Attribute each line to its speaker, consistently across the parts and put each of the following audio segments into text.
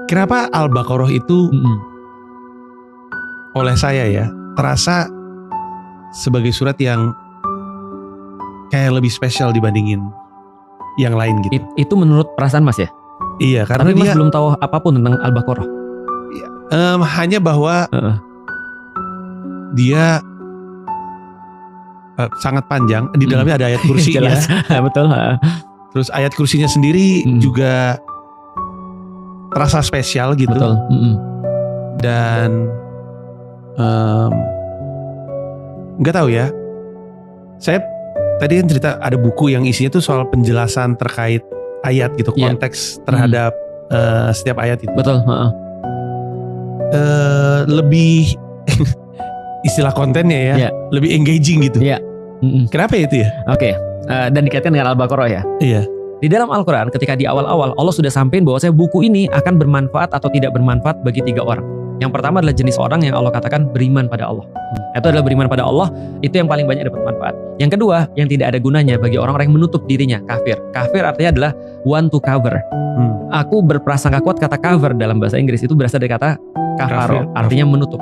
Speaker 1: Kenapa Al-Baqarah itu oleh saya ya terasa sebagai surat yang kayak lebih spesial dibandingin yang lain gitu.
Speaker 2: Itu menurut perasaan Mas ya?
Speaker 1: Iya, karena
Speaker 2: Tapi Mas
Speaker 1: dia
Speaker 2: belum tahu apapun tentang Al-Baqarah.
Speaker 1: hanya bahwa dia sangat panjang. Di dalamnya ada ayat kursinya.
Speaker 2: Jelas, betul.
Speaker 1: Terus ayat kursinya sendiri juga terasa spesial gitu.
Speaker 2: Betul.
Speaker 1: Dan nggak tahu ya. Saya tadi kan cerita ada buku yang isinya tuh soal penjelasan terkait ayat gitu, konteks terhadap setiap ayat itu.
Speaker 2: Betul.
Speaker 1: Lebih istilah kontennya ya, lebih engaging gitu. Kenapa ya itu ya?
Speaker 2: Oke. Dan dikaitkan dengan Al-Baqarah ya.
Speaker 1: Iya.
Speaker 2: Di dalam Al-Quran ketika di awal-awal Allah sudah sampaikan bahwa buku ini akan bermanfaat atau tidak bermanfaat bagi 3 orang. Yang pertama adalah jenis orang yang Allah katakan beriman pada Allah. Itu adalah beriman pada Allah, itu yang paling banyak dapat manfaat. Yang kedua, yang tidak ada gunanya bagi orang-orang yang menutup dirinya, kafir. Kafir artinya adalah want to cover. Aku berprasangka kuat kata cover dalam bahasa Inggris itu berasal dari kata kafaro, artinya menutup.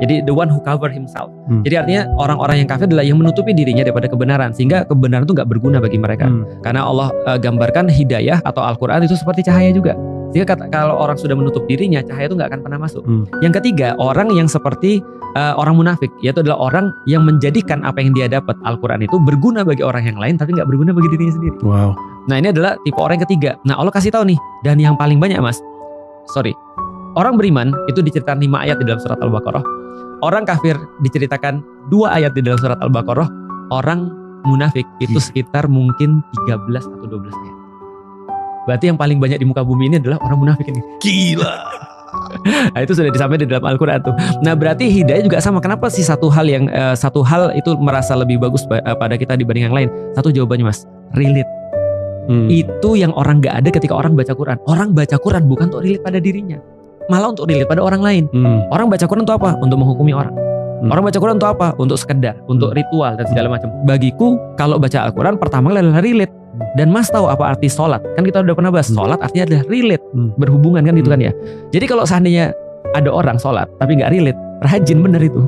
Speaker 2: Jadi the one who cover himself. Jadi artinya orang-orang yang kafir adalah yang menutupi dirinya daripada kebenaran, sehingga kebenaran itu gak berguna bagi mereka. Karena Allah gambarkan hidayah atau Al-Quran itu seperti cahaya juga. Sehingga kalau orang sudah menutup dirinya, cahaya itu gak akan pernah masuk. Yang ketiga, orang yang seperti orang munafik, yaitu adalah orang yang menjadikan apa yang dia dapat Al-Quran itu berguna bagi orang yang lain, tapi gak berguna bagi dirinya sendiri.
Speaker 1: Wow.
Speaker 2: Nah ini adalah tipe orang yang ketiga. Nah Allah kasih tahu nih, dan yang paling banyak orang beriman itu diceritakan 5 ayat di dalam surat Al-Baqarah. Orang kafir diceritakan 2 ayat di dalam surat Al-Baqarah. Orang munafik itu sekitar mungkin 13 atau 12 ayat. Berarti yang paling banyak di muka bumi ini adalah orang munafik ini.
Speaker 1: Gila.
Speaker 2: Nah, itu sudah disampaikan di dalam Al-Quran tuh. Nah berarti hidayah juga sama. Kenapa sih satu hal itu merasa lebih bagus pada kita dibanding yang lain? Satu jawabannya Mas, relate. Itu yang orang gak ada ketika orang baca Quran. Orang baca Quran bukan untuk relate pada dirinya, malah untuk relate pada orang lain. Orang baca Quran untuk apa? Untuk menghukumi orang. Orang baca Quran untuk apa? Untuk sekedar, untuk ritual dan segala macam. Bagiku kalau baca Al-Quran pertama kali adalah relate. Dan Mas tahu apa arti sholat? Kan kita udah pernah bahas sholat artinya adalah relate, berhubungan kan gitu kan ya. Jadi kalau seandainya ada orang sholat tapi gak relate, rajin bener itu.